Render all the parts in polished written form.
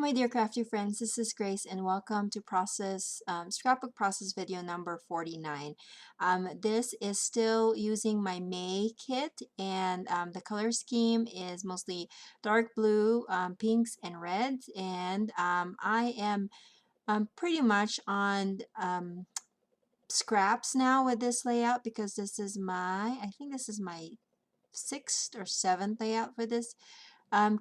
my dear crafty friends, this is Grace and welcome to Scrapbook process video number 49. This is still using my May kit, and the color scheme is mostly dark blue, pinks and reds, and I am pretty much on scraps now with this layout because I think this is my 6th or 7th layout for this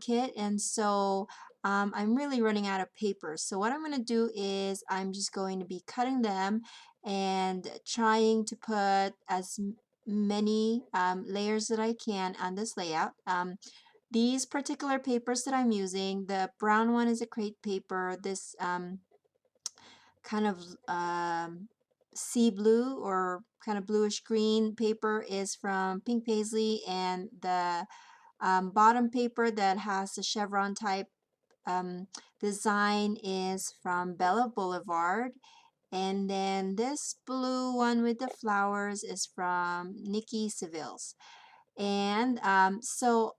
kit, and so I'm really running out of paper. So what I'm going to do is I'm just going to be cutting them and trying to put as many layers that I can on this layout. These particular papers that I'm using, the brown one is a crate paper. This kind of sea blue or kind of bluish green paper is from Pink Paisley, and the bottom paper that has the chevron type design is from Bella Boulevard, and then this blue one with the flowers is from Nikki Seville's. And so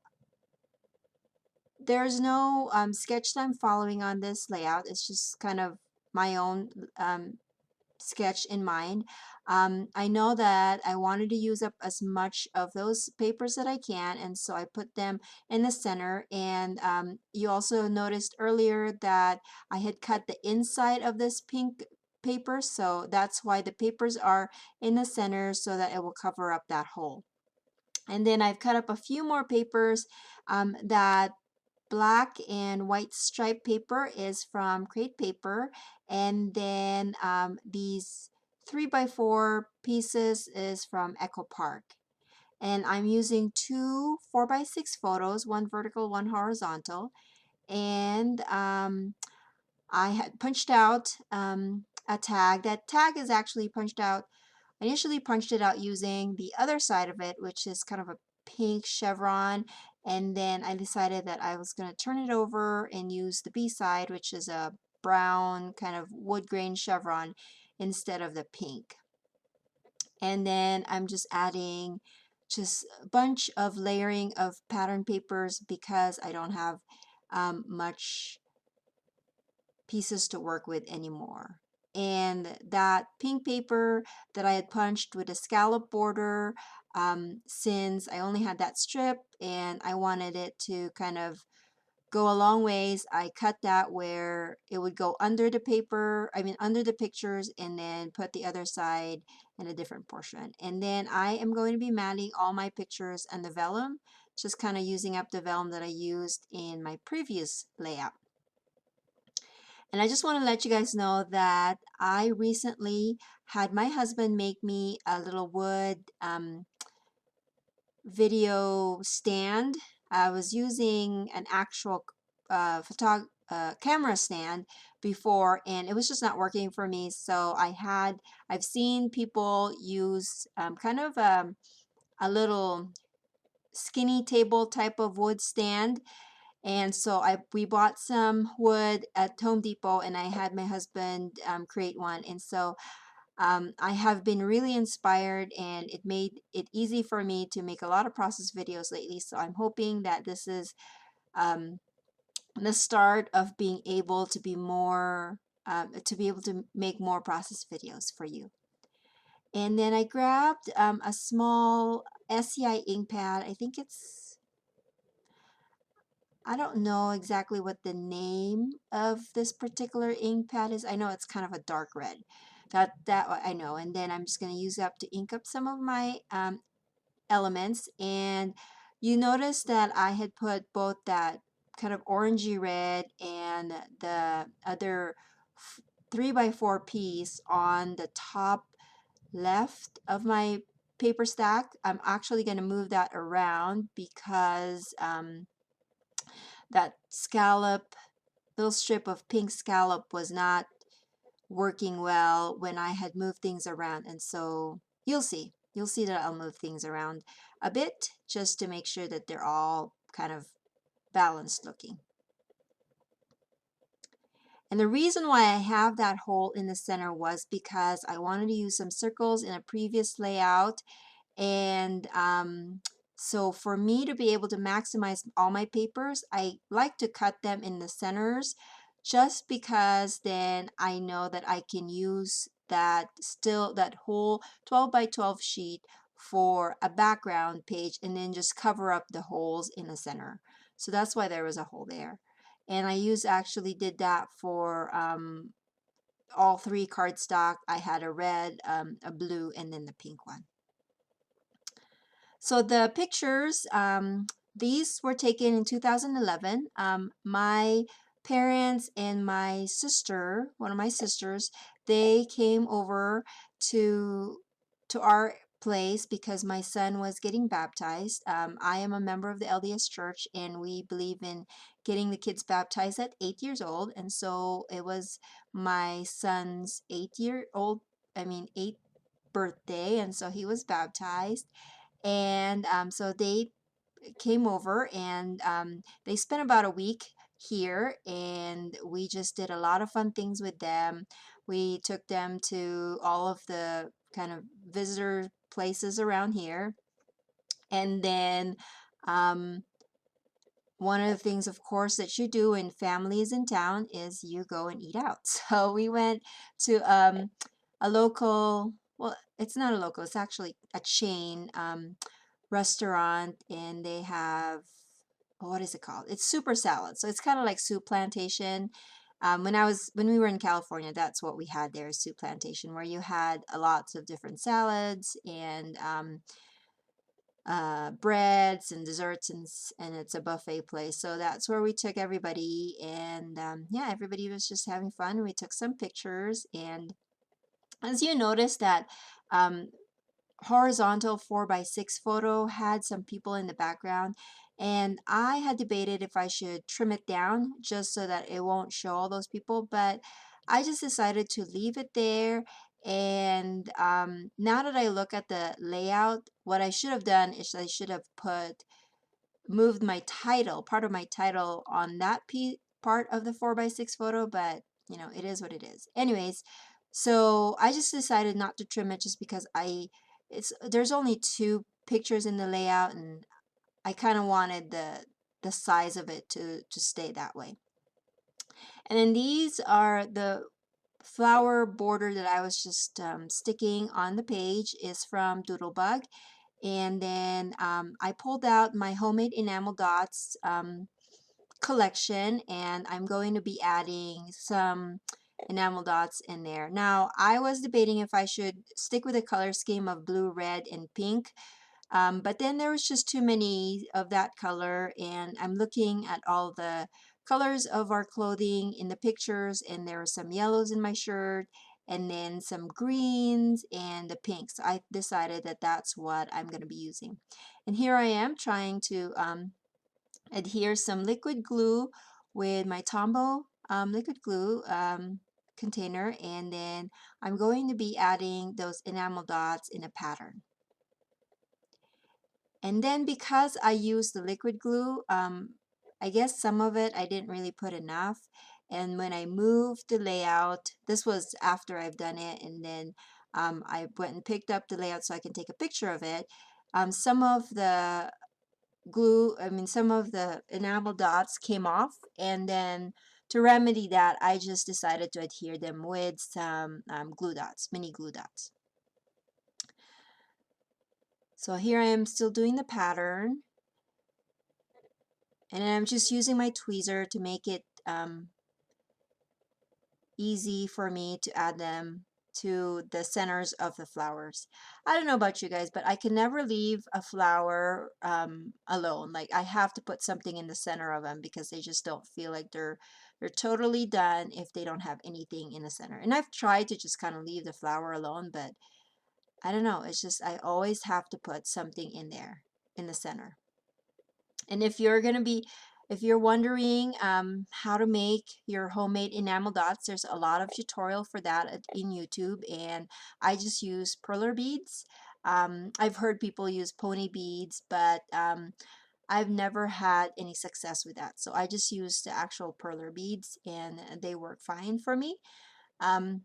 there's no sketch that I'm following on this layout. It's just kind of my own sketch in mind. I know that I wanted to use up as much of those papers that I can, and so I put them in the center. And you also noticed earlier that I had cut the inside of this pink paper, so that's why the papers are in the center, so that it will cover up that hole. And then I've cut up a few more papers. That black and white striped paper is from Crate Paper, and then these 3x4 pieces is from Echo Park. And I'm using two 4x6 photos, one vertical, one horizontal, and I had punched out a tag. That tag is actually punched out. I initially punched it out using the other side of it, which is kind of a pink chevron, and then I decided that I was going to turn it over and use the B side, which is a brown kind of wood grain chevron instead of the pink. And then I'm just adding just a bunch of layering of pattern papers because I don't have much pieces to work with anymore. And that pink paper that I had punched with a scallop border, since I only had that strip and I wanted it to kind of go a long ways, I cut that where it would go under the paper, under the pictures, and then put the other side in a different portion. And then I am going to be matting all my pictures and the vellum, just kind of using up the vellum that I used in my previous layout. And I just want to let you guys know that I recently had my husband make me a little wood video stand. I was using an actual camera stand before, and it was just not working for me. So I've seen people use kind of a little skinny table type of wood stand. And so we bought some wood at Home Depot, and I had my husband create one. And so I have been really inspired, and it made it easy for me to make a lot of process videos lately. So I'm hoping that this is the start of being able to be more, to be able to make more process videos for you. And then I grabbed a small SCI ink pad. I don't know exactly what the name of this particular ink pad is. I know it's kind of a dark red. That I know. And then I'm just going to use up to ink up some of my elements. And you notice that I had put both that kind of orangey red and the other 3x4 piece on the top left of my paper stack. I'm actually going to move that around because that little strip of pink scallop was not working well when I had moved things around. And so you'll see that I'll move things around a bit just to make sure that they're all kind of balanced looking. And the reason why I have that hole in the center was because I wanted to use some circles in a previous layout, and so for me to be able to maximize all my papers, I like to cut them in the centers just because then I know that I can use that whole 12 by 12 sheet for a background page and then just cover up the holes in the center. So that's why there was a hole there. And I actually did that for all three cardstock. I had a red, a blue, and then the pink one. So the pictures, these were taken in 2011. My parents and my sister, one of my sisters, they came over to our place because my son was getting baptized. I am a member of the LDS Church, and we believe in getting the kids baptized at 8 years old. And so it was my son's 8th birthday, and so he was baptized. And so they came over, and they spent about a week here, and we just did a lot of fun things with them. We took them to all of the kind of visitor places around here. And then um, one of the things, of course, that you do when family is in town is you go and eat out. So we went to a local, well, it's not a local, it's actually a chain restaurant, and they have, what is it called? It's Super Salad. So it's kind of like Soup Plantation. When we were in California, that's what we had there, Soup Plantation, where you had lots of different salads and breads and desserts, and it's a buffet place. So that's where we took everybody, and yeah, everybody was just having fun. We took some pictures, and as you notice that um, horizontal 4x6 photo had some people in the background, and I had debated if I should trim it down just so that it won't show all those people, but I just decided to leave it there. And now that I look at the layout, what I should have done is I should have moved my title, part of my title, on that part of the 4x6 photo, but you know, it is what it is. Anyways, so I just decided not to trim it just because there's only two pictures in the layout, and I kind of wanted the size of it to stay that way. And then these are the flower border that I was just sticking on the page is from Doodlebug. And then I pulled out my homemade enamel dots collection, and I'm going to be adding some enamel dots in there. Now, I was debating if I should stick with a color scheme of blue, red, and pink, but then there was just too many of that color, and I'm looking at all the colors of our clothing in the pictures, and there were some yellows in my shirt, and then some greens and the pinks. So I decided that that's what I'm going to be using. And here I am trying to adhere some liquid glue with my Tombow liquid glue container, and then I'm going to be adding those enamel dots in a pattern. And then because I used the liquid glue, I guess some of it I didn't really put enough. And when I moved the layout, this was after I've done it, and then I went and picked up the layout so I can take a picture of it. Some of the some of the enamel dots came off, and then to remedy that, I just decided to adhere them with some glue dots, mini glue dots. So here I am still doing the pattern, and I'm just using my tweezer to make it easy for me to add them to the centers of the flowers. I don't know about you guys, but I can never leave a flower alone. Like, I have to put something in the center of them because they just don't feel like they're totally done if they don't have anything in the center. And I've tried to just kind of leave the flower alone, but I don't know. It's just I always have to put something in there in the center. And if you're wondering how to make your homemade enamel dots, there's a lot of tutorial for that in YouTube, and I just use perler beads. I've heard people use pony beads, but I've never had any success with that. So I just use the actual perler beads, and they work fine for me. Um,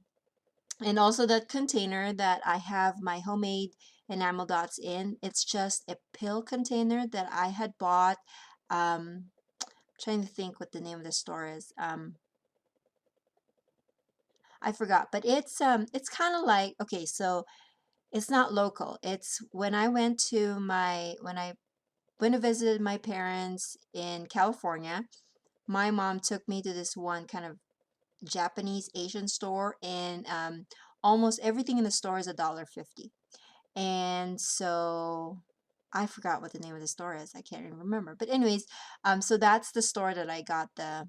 and also that container that I have my homemade enamel dots in, it's just a pill container that I had bought. Trying to think what the name of the store is. I forgot, but it's kind of like, okay, so it's not local. It's when I went to my when I went to visit my parents in California, my mom took me to this one kind of Japanese Asian store, and almost everything in the store is $1.50. And so I forgot what the name of the store is. I can't even remember. But anyways, so that's the store that I got the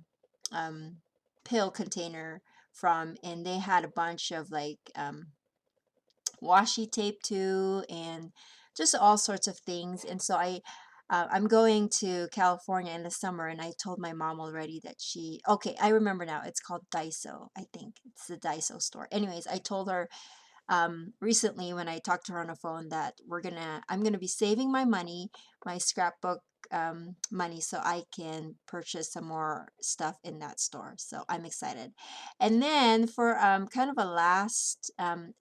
um, pill container from, and they had a bunch of like washi tape too, and just all sorts of things. And so I'm going to California in the summer, and I told my mom already that okay, I remember now. It's called Daiso. I think it's the Daiso store. Anyways, I told her recently when I talked to her on the phone that I'm gonna be saving my money, my scrapbook money, so I can purchase some more stuff in that store. So I'm excited. And then for kind of a last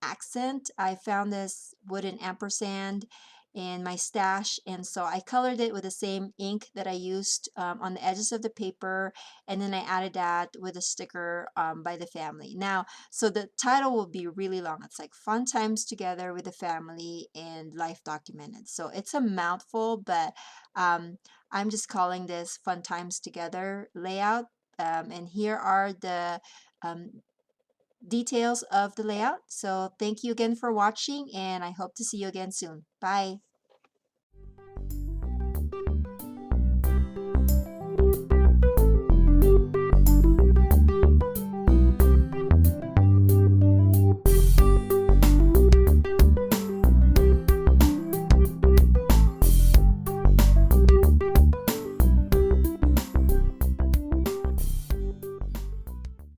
accent, I found this wooden ampersand in my stash, and so I colored it with the same ink that I used on the edges of the paper, and then I added that with a sticker by the family. Now, so the title will be really long. It's like Fun Times Together with the Family and Life Documented. So it's a mouthful, but I'm just calling this Fun Times Together layout. And here are the um, details of the layout. So thank you again for watching, and I hope to see you again soon. Bye.